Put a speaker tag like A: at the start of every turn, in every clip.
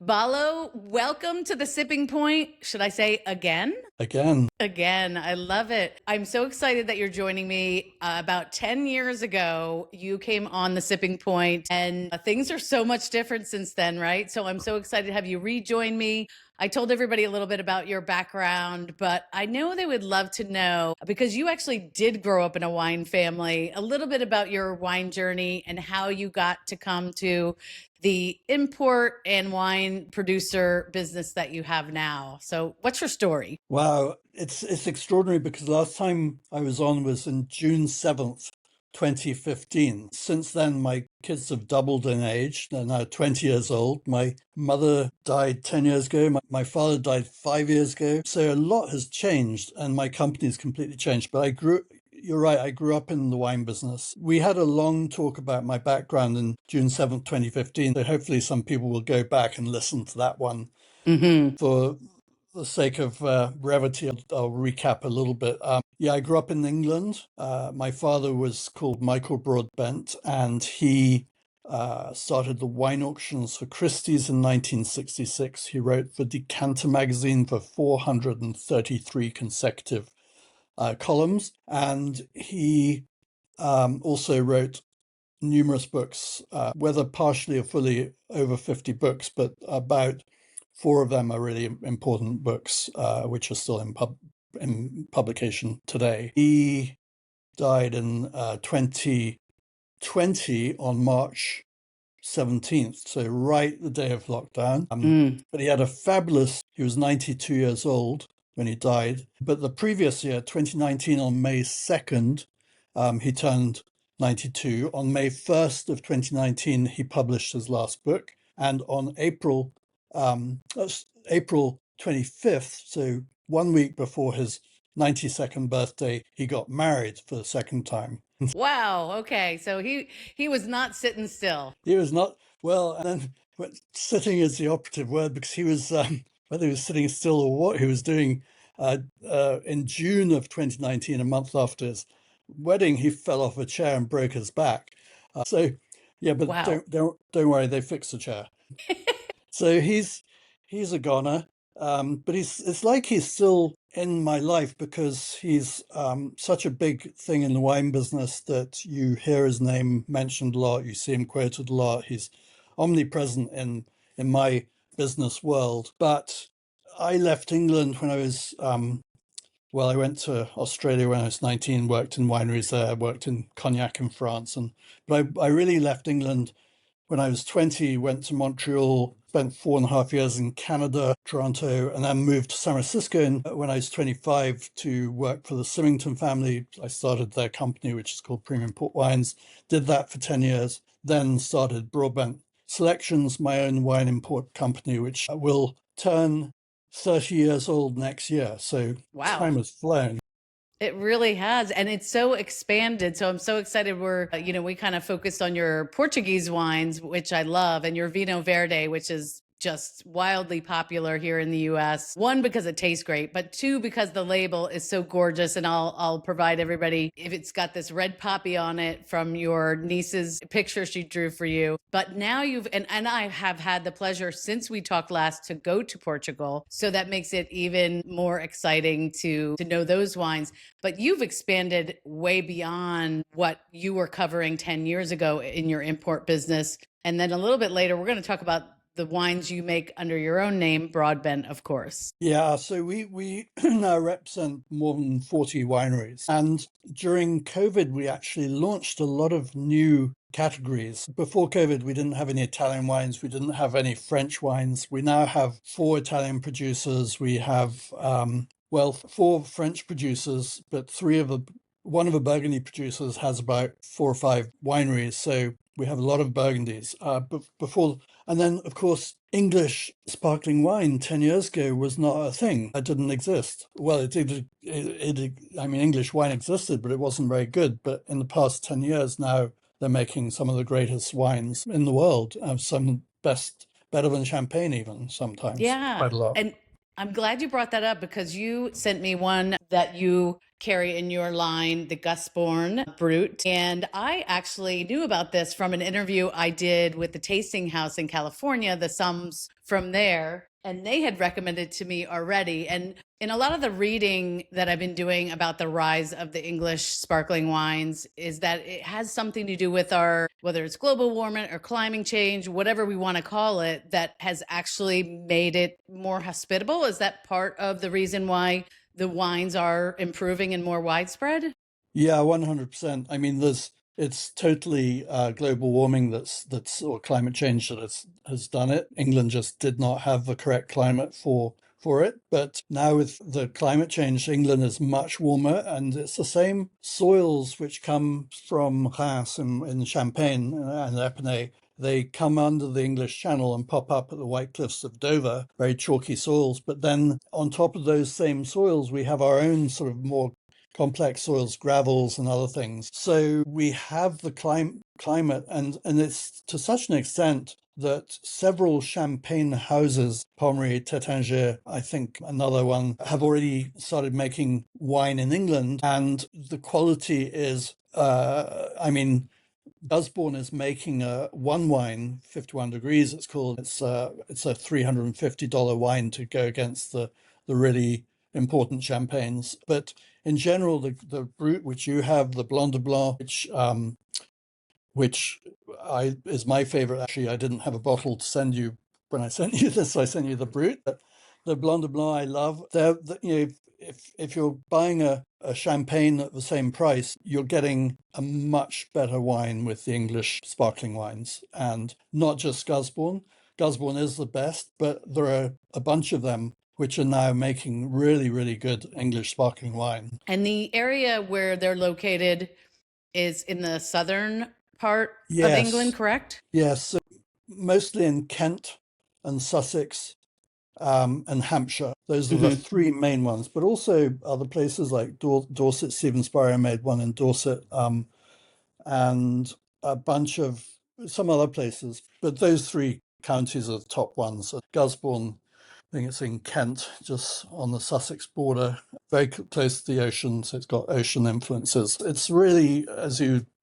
A: Balo, welcome to the Sipping Point. Should I say again?
B: Again.
A: Again, I love it. I'm so excited that you're joining me. About 10 years ago, you came on the Sipping Point, and things are so much different since then, right? So I'm so excited to have you rejoin me. I told everybody a little bit about your background, but I know they would love to know, because you actually did grow up in a wine family, a little bit about your wine journey and how you got to come to the import and wine producer business that you have now. So what's your story?
B: Wow, it's extraordinary because last time I was on was in June 7th, 2015. Since then, my kids have doubled in age. They're now 20 years old. My mother died 10 years ago. My father died 5 years ago. So a lot has changed and my company's completely changed. But you're right, I grew up in the wine business. We had a long talk about my background in June 7th, 2015. So hopefully some people will go back and listen to that one. For the sake of brevity, I'll recap a little bit. I grew up in England. My father was called Michael Broadbent, and he started the wine auctions for Christie's in 1966. He wrote for Decanter magazine for 433 consecutive columns, and he also wrote numerous books, whether partially or fully over 50 books, but about four of them are really important books, which are still in publication today. He died in 2020 on March 17th, so right the day of lockdown. But he was 92 years old when he died. But the previous year, 2019, on May 2nd, he turned 92. On May 1st of 2019, he published his last book. And on April 25th, so 1 week before his 92nd birthday, he got married for the second time.
A: Wow. Okay. So he was not sitting still.
B: He was not, well, and then sitting is the operative word, because he was, whether he was sitting still or what he was doing, in June of 2019, a month after his wedding, he fell off a chair and broke his back. But
A: Wow.
B: don't worry, they fixed the chair. So he's a goner, but it's like he's still in my life, because he's such a big thing in the wine business that you hear his name mentioned a lot, you see him quoted a lot. He's omnipresent in my business world. But I left England when I was I went to Australia when I was 19, worked in wineries there, worked in cognac in France, but I really left England when I was 20, went to Montreal, spent 4.5 years in Canada, Toronto, and then moved to San Francisco when I was 25 to work for the Symington family. I started their company, which is called Premium Port Wines, did that for 10 years, then started Broadbent Selections, my own wine import company, which will turn 30 years old next year. So
A: Wow.
B: time has flown.
A: It really has. And it's so expanded. So I'm so excited. We kind of focused on your Portuguese wines, which I love, and your Vinho Verde, which is just wildly popular here in the US. One, because it tastes great, but two, because the label is so gorgeous. And I'll provide everybody, if it's got this red poppy on it from your niece's picture she drew for you. But now and I have had the pleasure since we talked last to go to Portugal. So that makes it even more exciting to know those wines. But you've expanded way beyond what you were covering 10 years ago in your import business. And then a little bit later, we're going to talk about the wines you make under your own name, Broadbent, of course.
B: Yeah, so we now represent more than 40 wineries. And during COVID, we actually launched a lot of new categories. Before COVID, we didn't have any Italian wines. We didn't have any French wines. We now have 4 Italian producers. We have, 4 French producers, but one of the Burgundy producers has about 4 or 5 wineries. So we have a lot of Burgundies. And then, of course, English sparkling wine 10 years ago was not a thing. It didn't exist. Well, English wine existed, but it wasn't very good. But in the past 10 years now, they're making some of the greatest wines in the world. Some best, better than champagne even sometimes.
A: Yeah.
B: Quite a lot.
A: And I'm glad you brought that up, because you sent me one that you carry in your line, the Gusborne Brut. And I actually knew about this from an interview I did with the tasting house in California, the Sums from there, and they had recommended to me already. And in a lot of the reading that I've been doing about the rise of the English sparkling wines is that it has something to do with our, whether it's global warming or climate change, whatever we want to call it, that has actually made it more hospitable. Is that part of the reason why the wines are improving and more widespread?
B: Yeah, 100%. I mean, it's totally global warming or climate change that has done it. England just did not have the correct climate for it. But now with the climate change, England is much warmer, and it's the same soils which come from Reims in Champagne and Epernay. They come under the English Channel and pop up at the White Cliffs of Dover, very chalky soils. But then on top of those same soils, we have our own sort of more complex soils, gravels and other things. So we have the climate, and it's to such an extent that several champagne houses, Pommery, Taittinger, I think another one, have already started making wine in England, and the quality is, I mean, Usborne is making one wine, 51 degrees. It's called. It's a $350 wine to go against the really important champagnes. But in general, the Brut which you have, the Blanc de Blanc, which I is my favorite. Actually, I didn't have a bottle to send you when I sent you this. I sent you the Brut. But the Blanc de Blanc I love. If you're buying a champagne at the same price, you're getting a much better wine with the English sparkling wines, and not just Gusbourne. Gusbourne is the best, but there are a bunch of them which are now making really, really good English sparkling wine.
A: And the area where they're located is in the southern part of England,
B: Yes,
A: correct?
B: yes, so mostly in Kent and Sussex and Hampshire. Those are the
A: Mm-hmm.
B: three main ones, but also other places like Dorset. Stephen Spurrier made one in Dorset, and a bunch of some other places. But those three counties are the top ones. Gusbourne, I think it's in Kent, just on the Sussex border, very close to the ocean, so it's got ocean influences. It's really,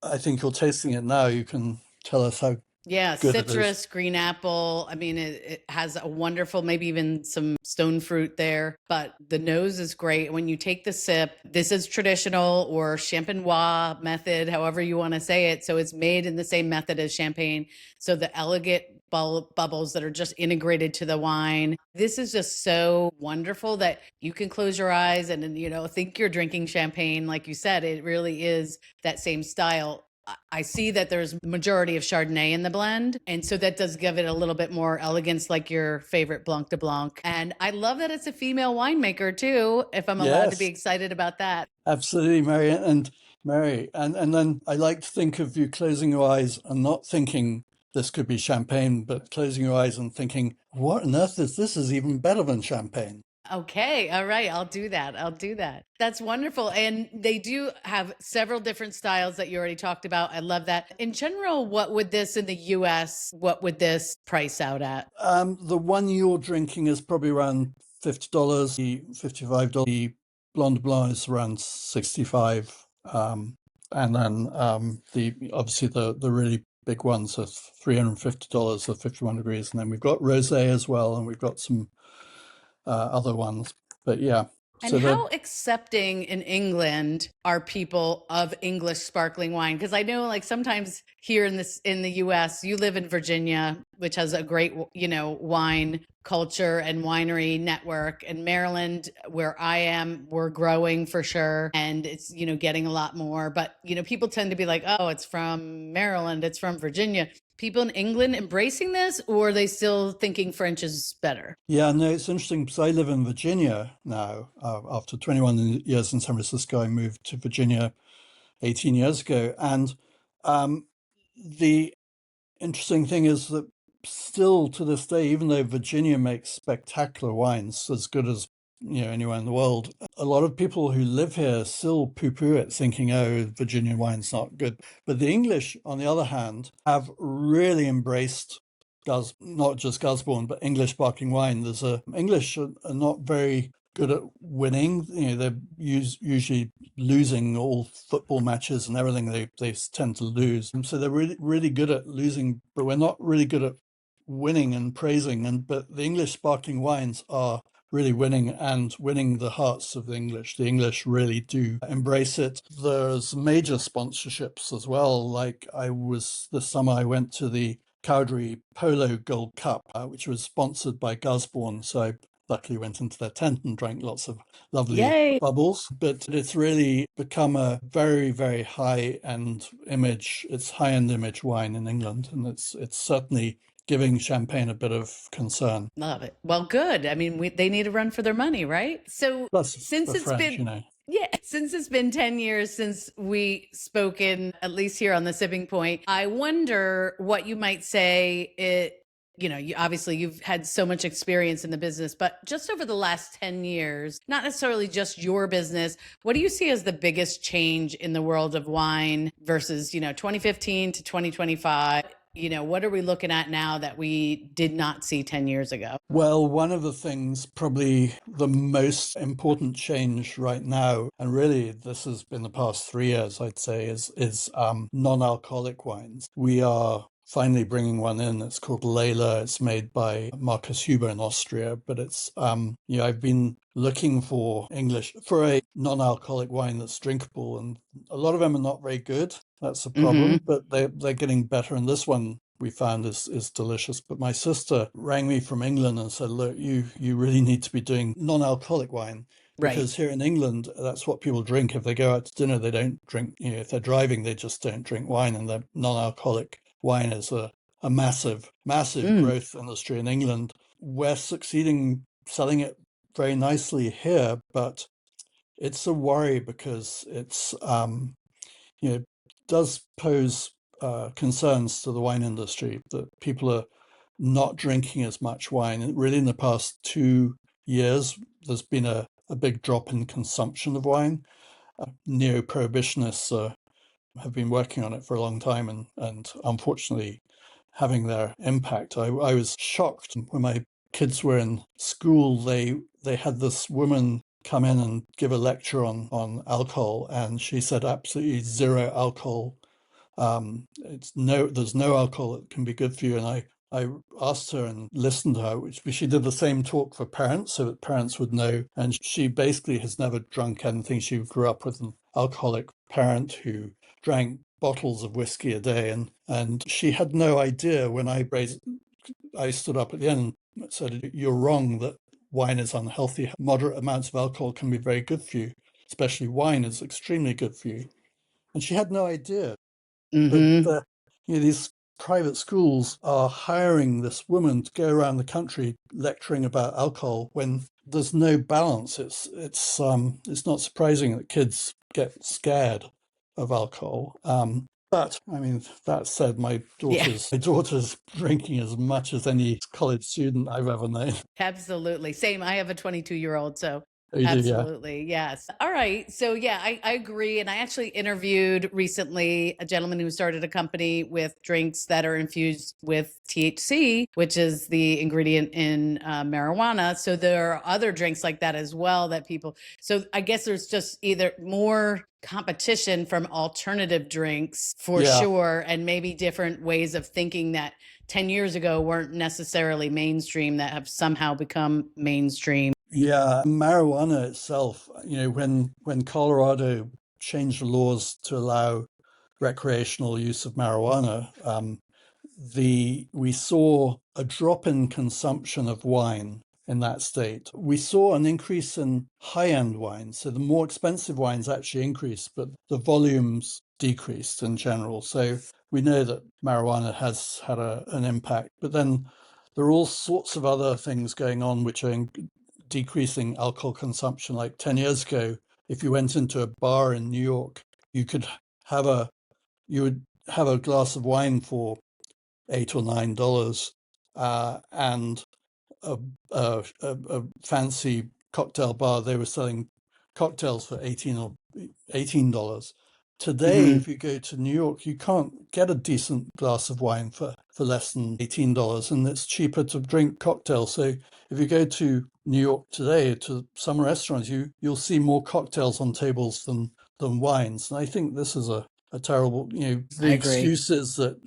B: I think you're tasting it now, you can tell us how
A: Yeah,
B: good it is.
A: citrus, green apple. I mean, it has a wonderful, maybe even some stone fruit there, but the nose is great. When you take the sip, this is traditional or champenois method, however you want to say it. So it's made in the same method as champagne. So the elegant bubbles that are just integrated to the wine. This is just so wonderful that you can close your eyes and, think you're drinking champagne. Like you said, it really is that same style. I see that there's majority of Chardonnay in the blend. And so that does give it a little bit more elegance, like your favorite Blanc de Blanc. And I love that it's a female winemaker too, if I'm allowed to be
B: Yes,
A: excited about that.
B: absolutely, Mary. And then I like to think of you closing your eyes and not thinking this could be champagne, but closing your eyes and thinking, what on earth is this is even better than champagne?
A: Okay. All right. I'll do that. I'll do that. That's wonderful. And they do have several different styles that you already talked about. I love that. In general, what would this in the US, what would this price out at?
B: The one you're drinking is probably around $50, the $55. The Blonde Blanc is around 65. And then the obviously the really big ones are $350 or 51 degrees. And then we've got rosé as well, and we've got some other ones. But yeah,
A: And
B: so
A: how accepting in England are people of English sparkling wine? Because I know, like sometimes here in the U.S., you live in Virginia, which has a great wine culture and winery network. And Maryland, where I am, we're growing for sure, and it's getting a lot more. But people tend to be like, oh, it's from Maryland, it's from Virginia. People in England embracing this, or are they still thinking French is better?
B: yeah, no, it's interesting because I live in Virginia now. After 21 years in San Francisco, I moved to Virginia 18 years ago. And the interesting thing is that still to this day, even though Virginia makes spectacular wines, as good as anywhere in the world, a lot of people who live here still poo-poo it, thinking, "Oh, Virginia wine's not good." But the English, on the other hand, have really embraced not just Gusbourne, but English sparkling wine. English are not very good at winning. They're usually losing all football matches and everything. They tend to lose, and so they're really really good at losing. But we're not really good at winning and praising, but the English sparkling wines are really winning and winning the hearts of the English. The English really do embrace it. There's major sponsorships as well. Like this summer, I went to the Cowdrey Polo Gold Cup, which was sponsored by Gusbourne. So I luckily went into their tent and drank lots of lovely
A: Yay.
B: bubbles. But it's really become a very, very high-end image. It's high-end image wine in England, and it's certainly giving champagne a bit of concern.
A: Love it. Well, good. I mean, they need a run for their money, right? So
B: Plus,
A: since
B: the
A: it's
B: French,
A: been, yeah, since it's been 10 years since we spoken, at least here on the Sipping Point, I wonder what you might say obviously you've had so much experience in the business, but just over the last 10 years, not necessarily just your business, what do you see as the biggest change in the world of wine versus, 2015 to 2025? What are we looking at now that we did not see 10 years ago?
B: Well, one of the things, probably the most important change right now, and really this has been the past 3 years, I'd say, is non-alcoholic wines. We are finally bringing one in. It's called Layla. It's made by Markus Huber in Austria, but it's I've been looking for a non-alcoholic wine that's drinkable, and a lot of them are not very good. That's a problem, but they're getting better. And this one we found is delicious. But my sister rang me from England and said, "Look, you really need to be doing non-alcoholic wine."
A: Right.
B: Because here in England, that's what people drink. If they go out to dinner, they don't drink. If they're driving, they just don't drink wine. And the non-alcoholic wine is a massive growth industry in England. We're succeeding selling it very nicely here, but it's a worry because it's does pose concerns to the wine industry that people are not drinking as much wine. And really, in the past 2 years, there's been a big drop in consumption of wine. Neo-prohibitionists have been working on it for a long time and unfortunately having their impact. I was shocked when my kids were in school. They had this woman come in and give a lecture on alcohol, and she said absolutely zero alcohol. There's no alcohol that can be good for you. And I asked her and listened to her, which she did the same talk for parents so that parents would know. And she basically has never drunk anything. She grew up with an alcoholic parent who drank bottles of whiskey a day. And she had no idea when I stood up at the end and said, "You're wrong that wine is unhealthy. Moderate amounts of alcohol can be very good for you, especially wine is extremely good for you." And she had no idea. But these private schools are hiring this woman to go around the country lecturing about alcohol when there's no balance. It's not surprising that kids get scared of alcohol. But I mean, that said, my daughter's drinking as much as any college student I've ever known.
A: Absolutely. Same. I have a 22-year-old, so
B: Oh, you do, yeah.
A: absolutely. Yes. All right. So yeah, I agree. And I actually interviewed recently a gentleman who started a company with drinks that are infused with THC, which is the ingredient in marijuana. So there are other drinks like that as well that people, so I guess there's just either more competition from alternative drinks for sure, and maybe different ways of thinking that 10 years ago weren't necessarily mainstream that have somehow become mainstream.
B: Yeah, marijuana itself, when Colorado changed the laws to allow recreational use of marijuana, we saw a drop in consumption of wine in that state. We saw an increase in high-end wines. So the more expensive wines actually increased, but the volumes decreased in general. So we know that marijuana has had an impact. But then there are all sorts of other things going on which are decreasing alcohol consumption. Like 10 years ago, if you went into a bar in New York, you would have a glass of wine for $8 or $9, and a fancy cocktail bar, they were selling cocktails for $18. Today, if you go to New York, you can't get a decent glass of wine for less than $18, and it's cheaper to drink cocktails. So if you go to New York today to some restaurants, you'll see more cocktails on tables than wines. And I think this is a terrible,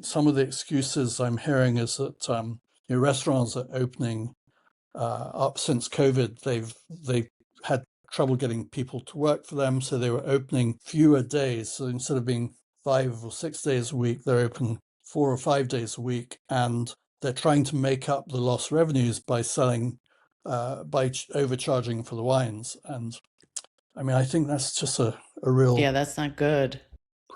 B: some of the excuses I'm hearing is that restaurants are opening up since COVID. They had trouble getting people to work for them, so they were opening fewer days. So instead of being 5 or 6 days a week, they're open 4 or 5 days a week, and they're trying to make up the lost revenues by selling by overcharging for the wines. And I mean, I think that's just a real
A: Yeah, that's not good.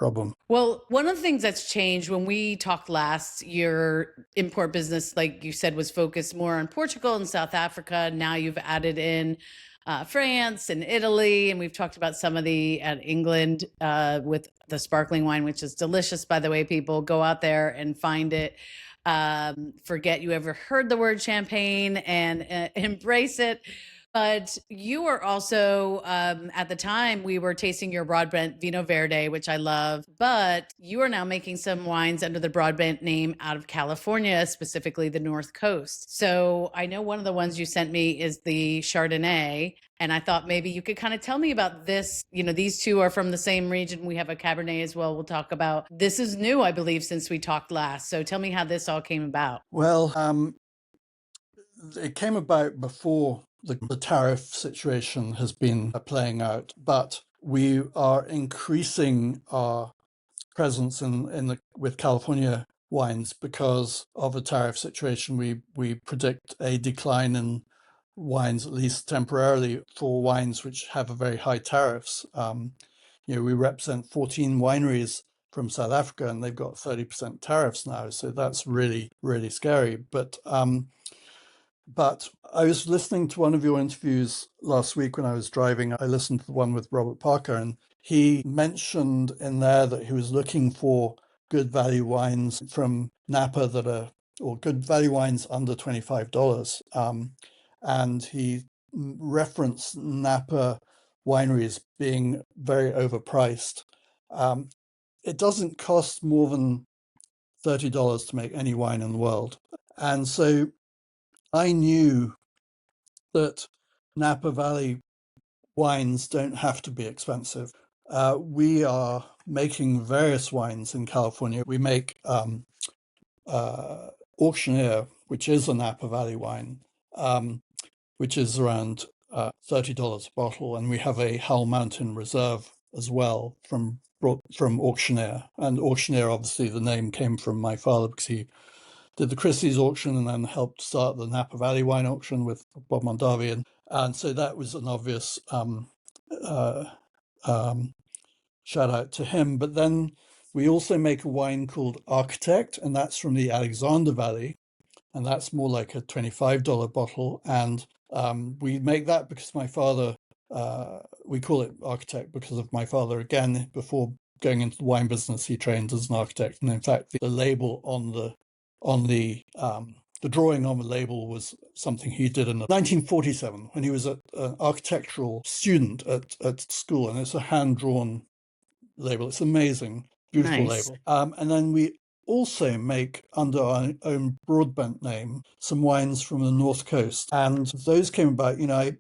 B: problem.
A: Well, one of the things that's changed when we talked last, your import business, like you said, was focused more on Portugal and South Africa. Now you've added in France and Italy, and we've talked about some of the at England with the sparkling wine, which is delicious, by the way. People go out there and find it. Forget you ever heard the word champagne and embrace it. But you were also, at the time, we were tasting your Broadbent Vino Verde, which I love. But you are now making some wines under the Broadbent name out of California, specifically the North Coast. So I know one of the ones you sent me is the Chardonnay. And I thought maybe you could kind of tell me about this. You know, these two are from the same region. We have a Cabernet as well. We'll talk about. This is new, I believe, since we talked last. So tell me how this all came about.
B: Well, it came about before the tariff situation has been playing out, but we are increasing our presence with California wines because of the tariff situation. We predict a decline in wines, at least temporarily, for wines which have a very high tariffs. We represent 14 wineries from South Africa, and they've got 30% tariffs now, so that's really, really scary. But I was listening to one of your interviews last week when I was driving. I listened to the one with Robert Parker, and he mentioned in there that he was looking for good value wines from Napa or good value wines under $25. And he referenced Napa wineries being very overpriced. It doesn't cost more than $30 to make any wine in the world. And so I knew that Napa Valley wines don't have to be expensive. We are making various wines in California. We make Auctioneer, which is a Napa Valley wine, which is around $30 a bottle. And we have a Howell Mountain Reserve as well from Auctioneer. And Auctioneer, obviously, the name came from my father because he did the Christie's auction and then helped start the Napa Valley wine auction with Bob Mondavi. And so that was an obvious shout out to him. But then we also make a wine called Architect, and that's from the Alexander Valley. And that's more like a $25 bottle. And we make that because my father, we call it Architect because of my father. Again, before going into the wine business, he trained as an architect. And in fact, the label on the drawing on the label was something he did in 1947 when he was an architectural student at school, and it's a hand-drawn label. It's amazing, beautiful
A: Nice.
B: label. And then we also make, under our own Broadbent name, some wines from the North Coast. And those came about,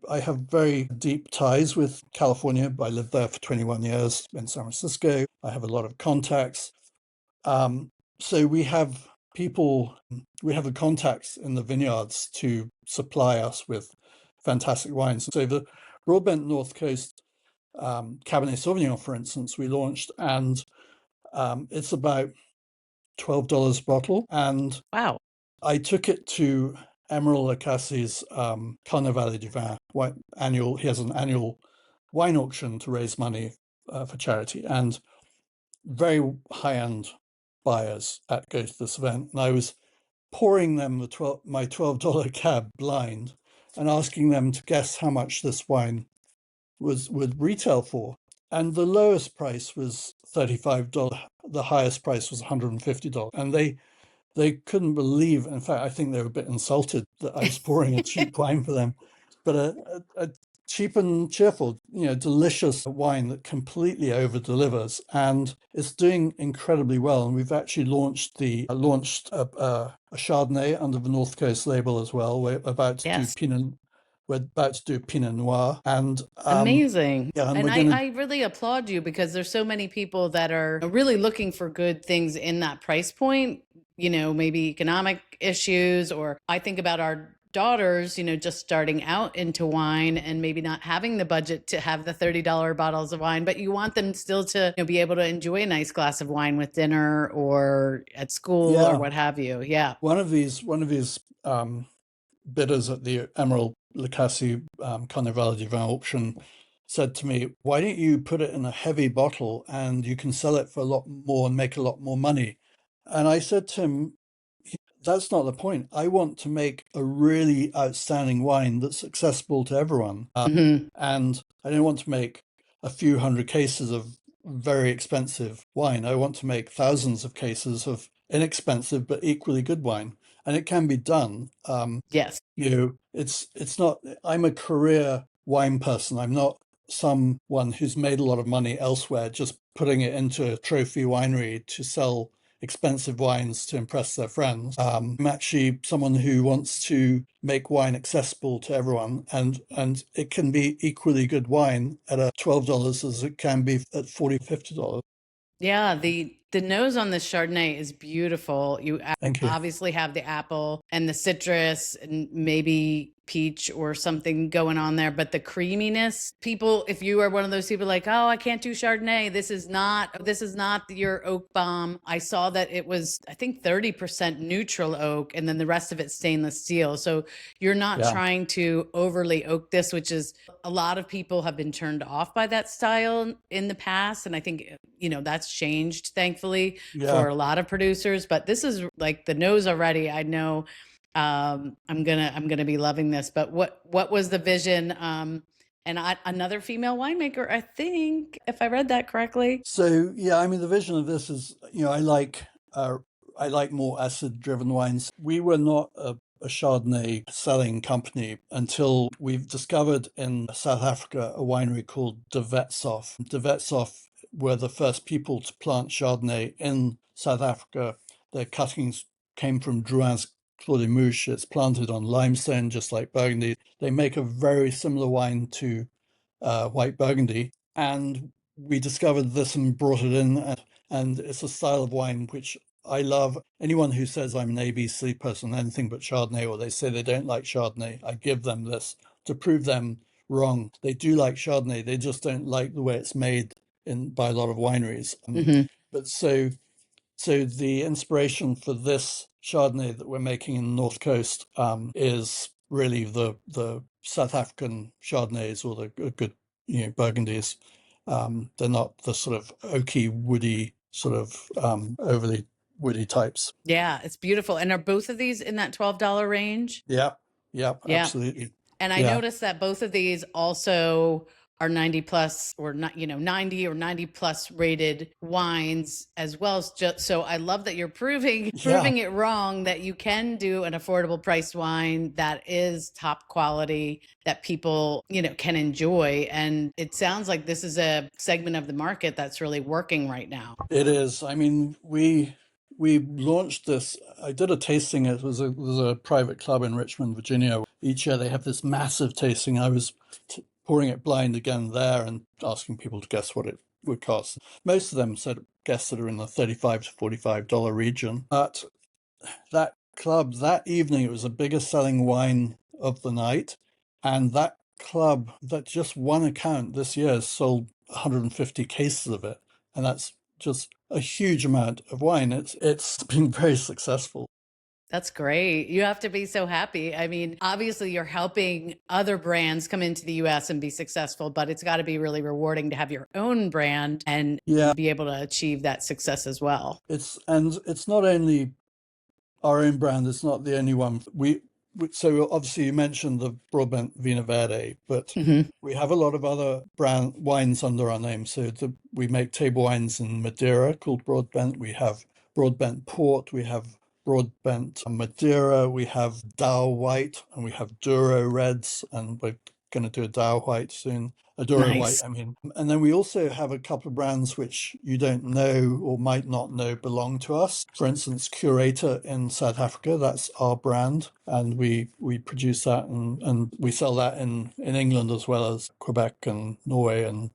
B: I have very deep ties with California. I lived there for 21 years in San Francisco. I have a lot of contacts. So we have the contacts in the vineyards to supply us with fantastic wines. So the Broadbent North Coast Cabernet Sauvignon, for instance, we launched, and it's about $12 a bottle. And
A: Wow.
B: I took it to Emerald Lacassi's Carnavalet du Vin annual. He has an annual wine auction to raise money for charity, and very high-end buyers go to this event. And I was pouring them my $12 cab blind and asking them to guess how much this wine would retail for. And the lowest price was $35. The highest price was $150. And they couldn't believe, in fact, I think they were a bit insulted that I was pouring a cheap wine for them. But a cheap and cheerful, delicious wine that completely over delivers, and it's doing incredibly well. And we've actually launched a Chardonnay under the North Coast label as well. We're about to do Pinot Noir, and
A: Amazing.
B: yeah, and
A: And
B: we're going to.
A: I really applaud you because there's so many people that are really looking for good things in that price point. maybe economic issues, or I think about our daughters, just starting out into wine and maybe not having the budget to have the $30 bottles of wine, but you want them still to be able to enjoy a nice glass of wine with dinner or at school or
B: Yeah.
A: what have you. Yeah.
B: One of these bidders at the Emerald Lacassie Carnaval du Vin auction said to me, "Why don't you put it in a heavy bottle and you can sell it for a lot more and make a lot more money?" And I said to him, "That's not the point. I want to make a really outstanding wine that's accessible to everyone.
A: Hmm.
B: And I don't want to make a few hundred cases of very expensive wine. I want to make thousands of cases of inexpensive but equally good wine. And it can be done.
A: Yes.
B: It's not, I'm a career wine person. I'm not someone who's made a lot of money elsewhere, just putting it into a trophy winery to sell expensive wines to impress their friends. I'm actually someone who wants to make wine accessible to everyone, and it can be equally good wine at a $12 as it can be at $40, $50.
A: Yeah, the nose on this Chardonnay is beautiful.
B: Thank you.
A: Obviously have the apple and the citrus and maybe peach or something going on there, but the creaminess, people, if you are one of those people like, "Oh, I can't do Chardonnay. This is not your oak bomb." I saw that it was, I think, 30% neutral oak and then the rest of it stainless steel. So you're not
B: Yeah.
A: trying to overly oak this, which is, a lot of people have been turned off by that style in the past, and I think that's changed, thankfully,
B: Yeah.
A: for a lot of producers. But this is like the nose already. I know I'm gonna be loving this. But what was the vision? And another female winemaker, I think, if I read that correctly.
B: So yeah, I mean the vision of this is, I like more acid-driven wines. We were not a Chardonnay selling company until we've discovered in South Africa a winery called De Wetsoff. De Wetsoff were the first people to plant Chardonnay in South Africa. Their cuttings came from Drouhin's Clos des Mouches. It's planted on limestone, just like Burgundy. They make a very similar wine to white Burgundy, and we discovered this and brought it in, and it's a style of wine which I love. Anyone who says I'm an ABC person, anything but Chardonnay, or they say they don't like Chardonnay, I give them this to prove them wrong. They do like Chardonnay, they just don't like the way it's made in by a lot of wineries.
A: Hmm.
B: But so the inspiration for this Chardonnay that we're making in the North Coast is really the South African Chardonnays, or the good Burgundies. They're not the sort of oaky, woody, sort of overly woody types.
A: Yeah, it's beautiful. And are both of these in that $12 range?
B: Yeah, yeah,
A: Yeah.
B: absolutely.
A: And I
B: Yeah,
A: noticed that both of these also are 90 plus, or not, 90 or 90 plus rated wines as well. So I love that you're proving
B: yeah.
A: proving it wrong, that you can do an affordable priced wine that is top quality, that people, can enjoy. And it sounds like this is a segment of the market that's really working right now.
B: It is. I mean, we launched this. I did a tasting. It was a private club in Richmond, Virginia. Each year they have this massive tasting. I was pouring it blind again there and asking people to guess what it would cost. Most of them guessed that are in the $35 to $45 region. But that club that evening, it was the biggest selling wine of the night, and that club, that just one account this year, has sold 150 cases of it, and that's just a huge amount of wine. It's been very successful.
A: That's great. You have to be so happy. I mean, obviously, you're helping other brands come into the US and be successful, but it's got to be really rewarding to have your own brand and
B: Yeah,
A: be able to achieve that success as well.
B: it's not only our own brand. It's not the only one. So obviously you mentioned the Broadbent Vino Verde, but
A: Hmm.
B: we have a lot of other brand wines under our name. So we make table wines in Madeira called Broadbent. We have Broadbent Port. We have Broadbent Madeira. We have Dow White, and we have Douro Reds, and we're going to do a Dow White soon, a Dura White,
A: Nice.
B: I mean. And then we also have a couple of brands which you don't know or might not know belong to us. For instance, Curator in South Africa, that's our brand. And we produce that and we sell that in England as well as Quebec and Norway and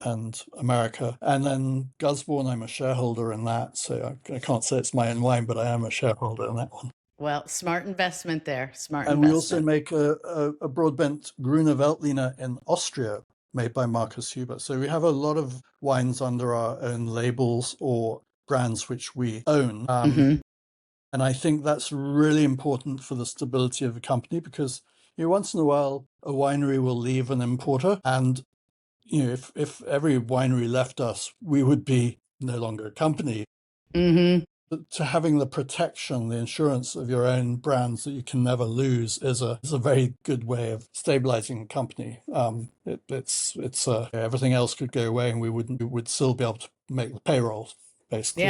B: America. And then Gusborne, I'm a shareholder in that. So I can't say it's my own wine, but I am a shareholder in that one.
A: Well, smart investment there. Smart
B: And we also
A: investment.
B: make a Broadbent Gruner Veltliner in Austria, made by Markus Huber. So we have a lot of wines under our own labels or brands which we own.
A: Hmm.
B: And I think that's really important for the stability of the company because once in a while a winery will leave an importer, and if every winery left us, we would be no longer a company.
A: Hmm.
B: To having the protection, the insurance of your own brands that you can never lose is a very good way of stabilizing a company. It's everything else could go away and we would still be able to make the payroll,
A: Yeah,
B: basically.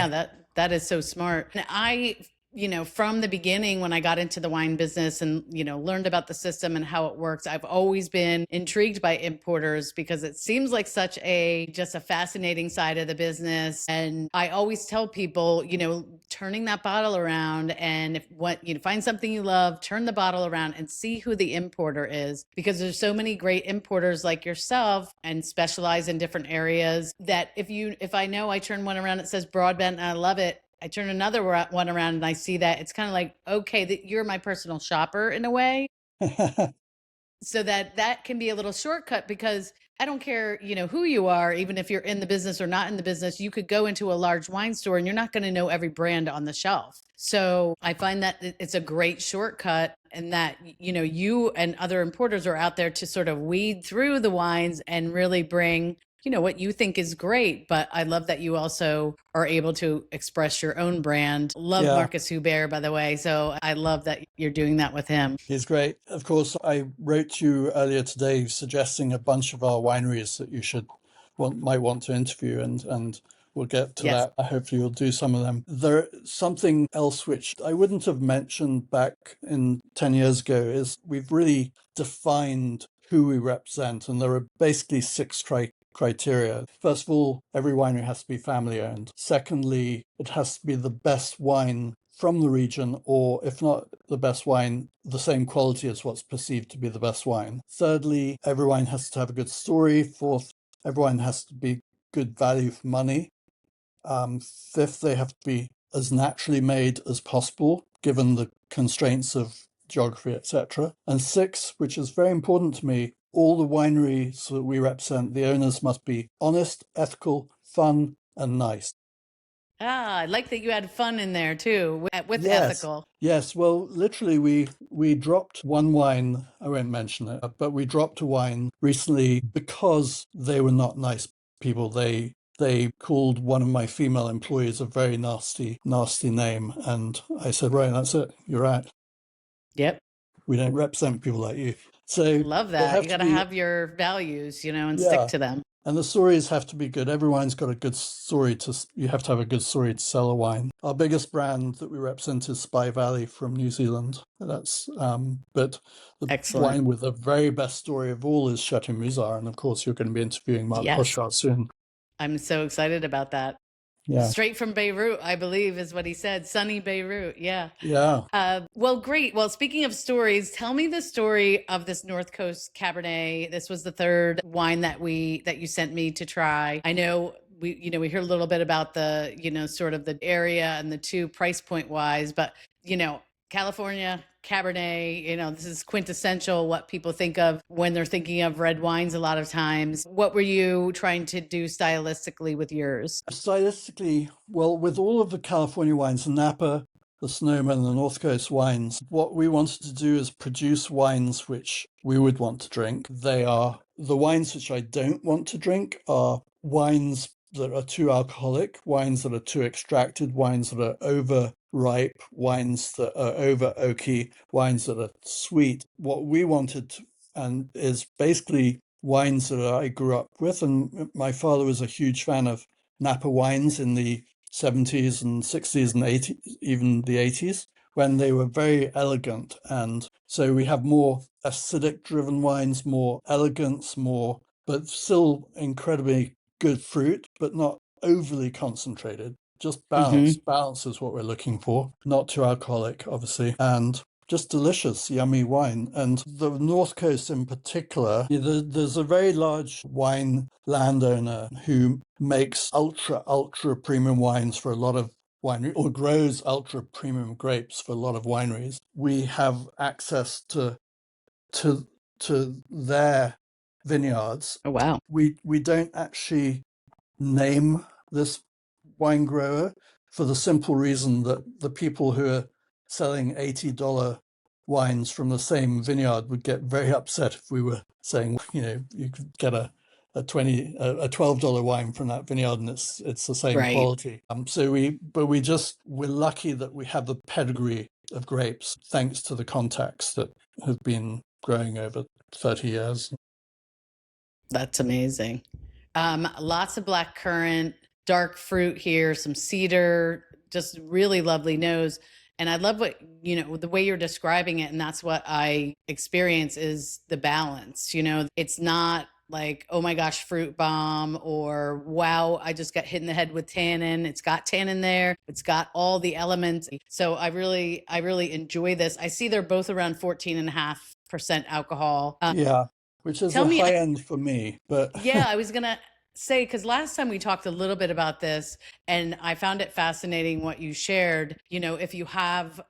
A: that is so smart. And from the beginning when I got into the wine business and, learned about the system and how it works, I've always been intrigued by importers because it seems like such just a fascinating side of the business. And I always tell people, turning that bottle around and if what you find something you love, turn the bottle around and see who the importer is because there's so many great importers like yourself and specialize in different areas that if I know I turn one around, it says Broadbent and I love it. I turn another one around and I see that it's kind of like, okay, that you're my personal shopper in a way. So that can be a little shortcut because I don't care, who you are, even if you're in the business or not in the business, you could go into a large wine store and you're not going to know every brand on the shelf. So I find that it's a great shortcut and that, you and other importers are out there to sort of weed through the wines and really bring what you think is great. But I love that you also are able to express your own brand. Love
B: Yeah,
A: Marcus Huber, by the way. So I love that you're doing that with him.
B: he's great. Of course, I wrote you earlier today suggesting a bunch of our wineries that you might want to interview, and we'll get to
A: Yes.
B: that. Hopefully, you'll do some of them. There something else which I wouldn't have mentioned back in 10 years ago is we've really defined who we represent, and there are basically six criteria. First of all, every winery has to be family owned. Secondly, it has to be the best wine from the region, or if not the best wine, the same quality as what's perceived to be the best wine. Thirdly, every wine has to have a good story. Fourth, every wine has to be good value for money. Fifth, they have to be as naturally made as possible, given the constraints of geography, etc. And six, which is very important to me, all the wineries that we represent, the owners must be honest, ethical, fun, and nice.
A: Ah, I like that you had fun in there too with
B: Yes,
A: ethical.
B: yes. Well, literally, we dropped one wine. I won't mention it, but we dropped a wine recently because they were not nice people. They called one of my female employees a very nasty, nasty name, and I said, right, that's it. You're out.
A: Yep.
B: We don't represent people like you. So
A: Love
B: they
A: that.
B: have
A: You
B: to
A: got to
B: be,
A: have your values, and stick
B: yeah.
A: to them.
B: And the stories have to be good. Everyone's got a good story you have to have a good story to sell a wine. Our biggest brand that we represent is Spy Valley from New Zealand. But the
A: Excellent.
B: wine with the very best story of all is Chateau Musard. And of course, you're going to be interviewing Mark
A: Yes.
B: Hoshart soon.
A: I'm so excited about that.
B: Yeah.
A: Straight from Beirut, I believe is what he said. Sunny Beirut. Yeah.
B: Yeah.
A: Well, great. Well, speaking of stories, tell me the story of this North Coast Cabernet. This was the third wine that you sent me to try. I know we heard a little bit about the, sort of the area and the two price point wise, but California Cabernet, this is quintessential what people think of when they're thinking of red wines a lot of times. What were you trying to do stylistically with yours?
B: Stylistically, well, with all of the California wines, the Napa, the Sonoma, and the North Coast wines, what we wanted to do is produce wines which we would want to drink. The wines which I don't want to drink are wines that are too alcoholic, wines that are too extracted, wines that are over ripe, wines that are over oaky, wines that are sweet. What we wanted and is basically wines that I grew up with, and my father was a huge fan of Napa wines in the 70s and 60s and 80s, even the 80s, when they were very elegant and So we have more acidic driven wines, more elegance, more, but still incredibly good fruit, but not overly concentrated. Just balance.
A: Hmm.
B: Balance is what we're looking for. Not too alcoholic, obviously, and just delicious, yummy wine. And the North Coast in particular, there's a very large wine landowner who makes ultra premium wines for a lot of winery, or grows ultra premium grapes for a lot of wineries. We have access to to their vineyards.
A: Oh, wow.
B: We don't actually name this wine grower for the simple reason that the people who are selling $80 wines from the same vineyard would get very upset if we were saying, you could get a $12 wine from that vineyard and it's the same
A: Right.
B: quality. We're lucky that we have the pedigree of grapes thanks to the contacts that have been growing over 30 years.
A: That's amazing. Lots of black currant, dark fruit here, some cedar, just really lovely nose. And I love what, the way you're describing it. And that's what I experience is the balance. It's not like, oh my gosh, fruit bomb, or wow, I just got hit in the head with tannin. It's got tannin there. It's got all the elements. So I really enjoy this. I see they're both around 14.5% alcohol.
B: Yeah, which is
A: Tell
B: a
A: me,
B: high end for me, but
A: yeah, I was gonna say, because last time we talked a little bit about this, and I found it fascinating what you shared. If you have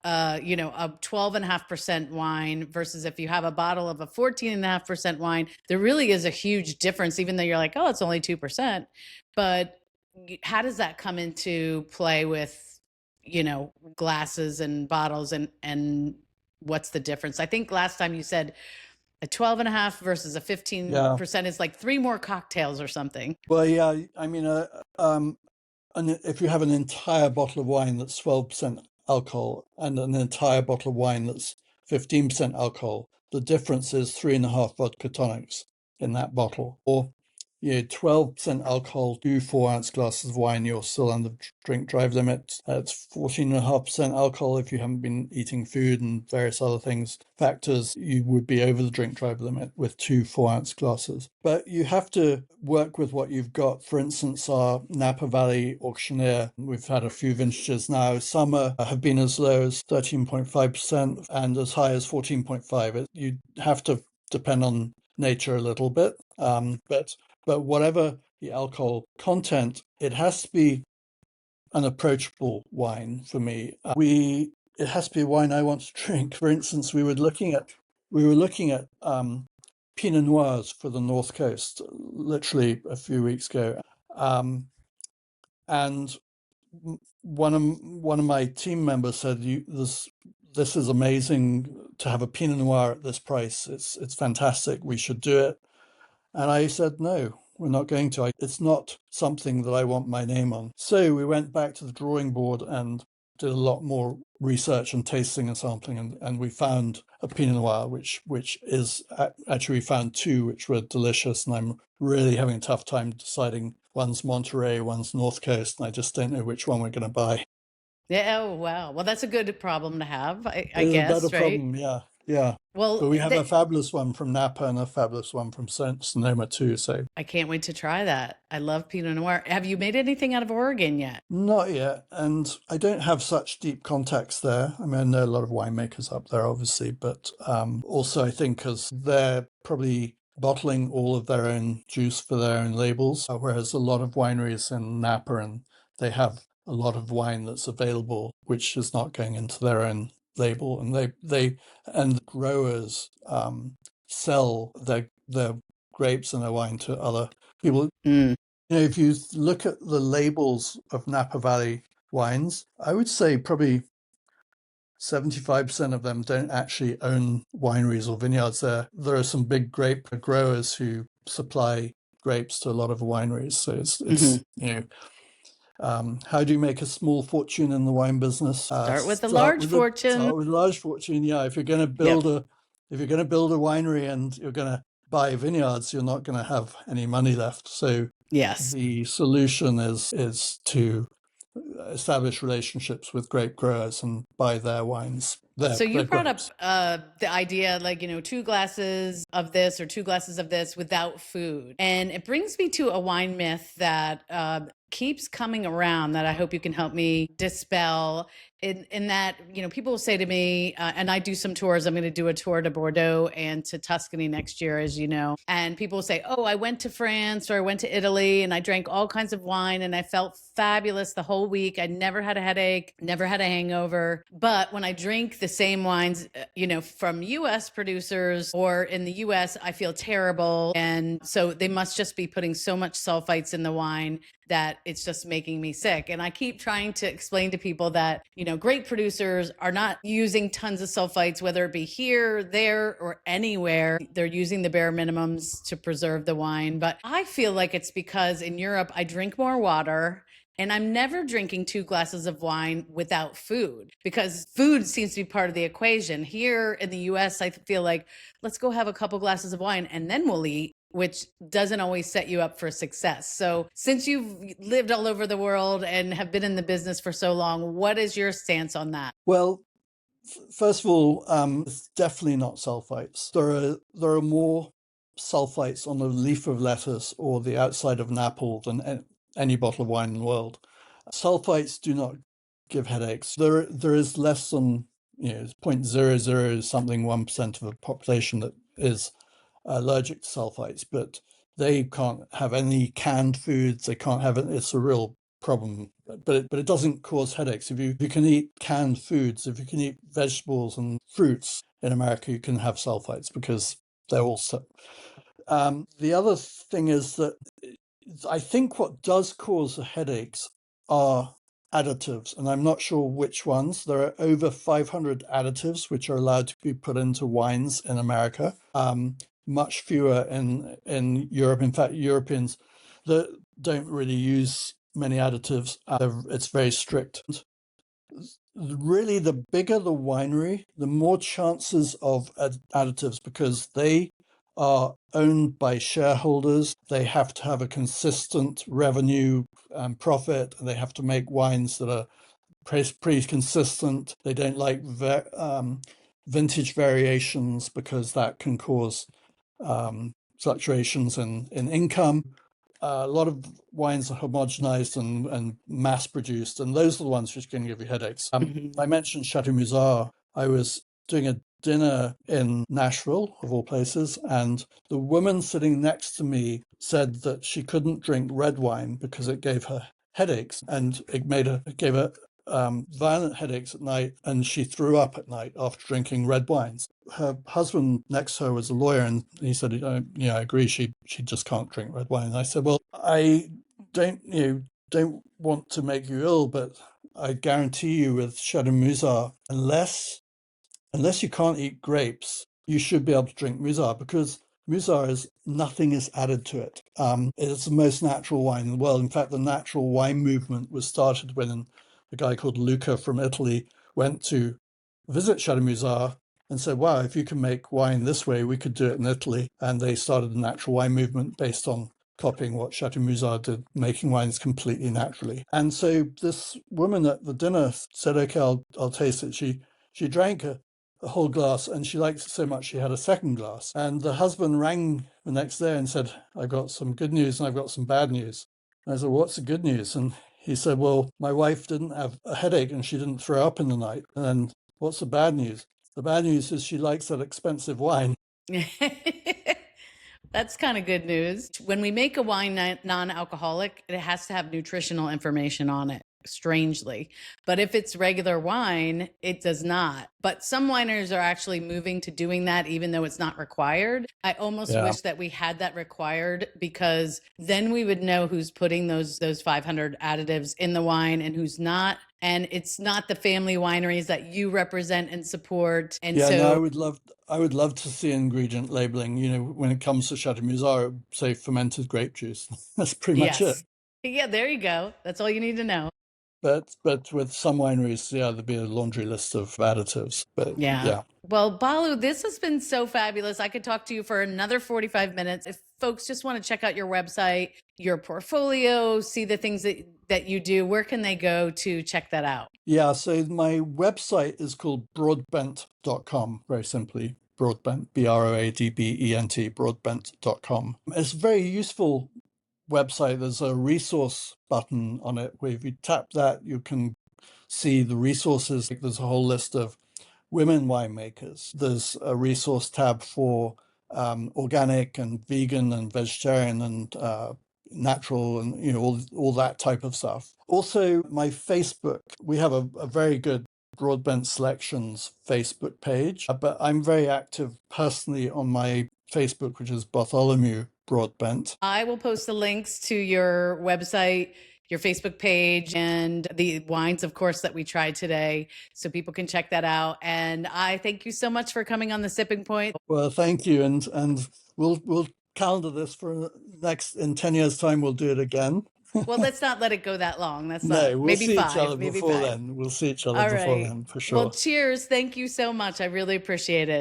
A: a 12.5% wine versus if you have a bottle of a 14.5% wine, there really is a huge difference, even though you're like, oh, it's only 2%. But how does that come into play with, glasses and bottles, and what's the difference? I think last time you said a 12.5 versus a
B: yeah.
A: 15% is like three more cocktails or something.
B: Well, yeah, I mean, and if you have an entire bottle of wine that's 12% alcohol and an entire bottle of wine that's 15% alcohol, the difference is 3.5 vodka tonics in that bottle. Or 12% alcohol, 2 4-ounce glasses of wine, you're still under drink drive limit. It's 14.5% alcohol if you haven't been eating food and various other things. Factors, you would be over the drink drive limit with 2 4-ounce glasses. But you have to work with what you've got. For instance, our Napa Valley auctioneer, we've had a few vintages now. Some have been as low as 13.5% and as high as 14.5. You have to depend on nature a little bit. But whatever the alcohol content, it has to be an approachable wine for me. It has to be a wine I want to drink. For instance, we were looking at Pinot Noirs for the North Coast literally a few weeks ago, and one of my team members said, This is amazing to have a Pinot Noir at this price. It's fantastic. We should do it." And I said, "No, we're not going to. It's not something that I want my name on." So we went back to the drawing board and did a lot more research and tasting and sampling, and we found a Pinot Noir, which is actually, we found two which were delicious, and I'm really having a tough time deciding. One's Monterey, one's North Coast, and I just don't know which one we're going to buy.
A: Yeah. Oh, wow. Well, that's a good problem to have, I
B: It is a better
A: guess, right?
B: problem, yeah, yeah. But
A: Well,
B: we have a fabulous one from Napa and a fabulous one from Sonoma too, so.
A: I can't wait to try that. I love Pinot Noir. Have you made anything out of Oregon yet?
B: Not yet, and I don't have such deep contacts there. I mean, I know a lot of winemakers up there, obviously, but also I think because they're probably bottling all of their own juice for their own labels, whereas a lot of wineries in Napa, and they have a lot of wine that's available, which is not going into their own label, and the growers sell their grapes and their wine to other people.
A: Mm.
B: If you look at the labels of Napa Valley wines, I would say probably 75% of them don't actually own wineries or vineyards there. There are some big grape growers who supply grapes to a lot of wineries. So
A: Hmm.
B: how do you make a small fortune in the wine business?
A: Start with a large fortune.
B: Start with a large fortune. Yeah, if you're going to
A: Yep.
B: build a winery and you're going to buy vineyards, you're not going to have any money left. So
A: Yes.
B: the solution is to establish relationships with grape growers and buy their wines.
A: So you
B: Their
A: brought
B: grapes.
A: up the idea, like, 2 glasses of this or 2 glasses of this without food. And it brings me to a wine myth that keeps coming around that I hope you can help me dispel. In that, people will say to me, and I do some tours. I'm going to do a tour to Bordeaux and to Tuscany next year, as you know. And people will say, oh, I went to France or I went to Italy and I drank all kinds of wine and I felt fabulous the whole week. I never had a headache, never had a hangover. But when I drink the same wines, from US producers or in the US, I feel terrible. And so they must just be putting so much sulfites in the wine that it's just making me sick. And I keep trying to explain to people that, great producers are not using tons of sulfites, whether it be here, there, or anywhere. They're using the bare minimums to preserve the wine. But I feel like it's because in Europe, I drink more water. And I'm never drinking 2 glasses of wine without food because food seems to be part of the equation. Here in the US, I feel like, let's go have a couple glasses of wine and then we'll eat, which doesn't always set you up for success. So since you've lived all over the world and have been in the business for so long, what is your stance on that?
B: Well, first of all, it's definitely not sulfites. There are more sulfites on the leaf of lettuce or the outside of an apple than any bottle of wine in the world. Sulfites do not give headaches. There is less than 0.00 something 1% of the population that is allergic to sulfites, but they can't have any canned foods. They can't have it. It's a real problem, but it doesn't cause headaches. If you can eat canned foods, if you can eat vegetables and fruits in America, you can have sulfites because they're also. The other thing is that I think what does cause the headaches are additives, and I'm not sure which ones. There are over 500 additives which are allowed to be put into wines in America. Much fewer in Europe. In fact, Europeans that don't really use many additives. It's very strict. Really, the bigger the winery, the more chances of additives because they are owned by shareholders. They have to have a consistent revenue and profit, and they have to make wines that are pretty consistent. They don't like vintage variations because that can cause fluctuations in income. A lot of wines are homogenized and mass produced, and those are the ones which can give you headaches. I mentioned Chateau Musard. I was doing a dinner in Nashville, of all places, and the woman sitting next to me said that she couldn't drink red wine because it gave her headaches, and it gave her violent headaches at night, and she threw up at night after drinking red wines. Her husband next to her was a lawyer, and he said, "Yeah, I agree. She just can't drink red wine." And I said, "Well, I don't want to make you ill, but I guarantee you, with Chateau Musard, unless you can't eat grapes, you should be able to drink Musard because Musard is nothing is added to it. It's the most natural wine in the world. In fact, the natural wine movement was started when a guy called Luca from Italy went to visit Chateau Musard and said, wow, if you can make wine this way, we could do it in Italy. And they started the natural wine movement based on copying what Chateau Musard did, making wines completely naturally. And so this woman at the dinner said, okay, I'll taste it. She drank a whole glass and she liked it so much she had a second glass. And the husband rang the next day and said, I've got some good news and I've got some bad news. And I said, what's the good news? And he said, well, my wife didn't have a headache and she didn't throw up in the night. And what's the bad news? The bad news is she likes that expensive wine.
A: That's kind of good news. When we make a wine non-alcoholic, it has to have nutritional information on it, strangely. But if it's regular wine, it does not. But some wineries are actually moving to doing that, even though it's not required. I almost wish that we had that required because then we would know who's putting those 500 additives in the wine and who's not. And it's not the family wineries that you represent and support. And
B: I would love to see ingredient labeling. When it comes to Chateau Musard, say fermented grape juice. That's pretty much it.
A: Yeah, there you go. That's all you need to know.
B: But with some wineries, there'd be a laundry list of additives. But yeah.
A: Well, Balu, this has been so fabulous. I could talk to you for another 45 minutes. If folks just want to check out your website, your portfolio, see the things that that you do, where can they go to check that out?
B: Yeah, so my website is called broadbent.com, very simply. Broadbent, Broadbent, broadbent.com. It's a very useful website. There's a resource button on it where if you tap that, you can see the resources. There's a whole list of women winemakers. There's a resource tab for organic and vegan and vegetarian and natural and all that type of stuff. Also, my Facebook, we have a very good Broadbent Selections Facebook page, but I'm very active personally on my Facebook, which is Bartholomew Broadbent.
A: I will post the links to your website, your Facebook page, and the wines, of course, that we tried today, so people can check that out. And I thank you so much for coming on the Sipping Point.
B: Well, thank you, and we'll calendar this for in 10 years' time. We'll do it again.
A: Well, let's not let it go that long. That's
B: No,
A: not
B: we'll
A: maybe
B: see each
A: five,
B: other
A: maybe
B: before
A: five.
B: then. We'll see each other
A: All
B: before
A: right.
B: then, for
A: Well,
B: sure.
A: cheers. Thank you so much. I really appreciate it.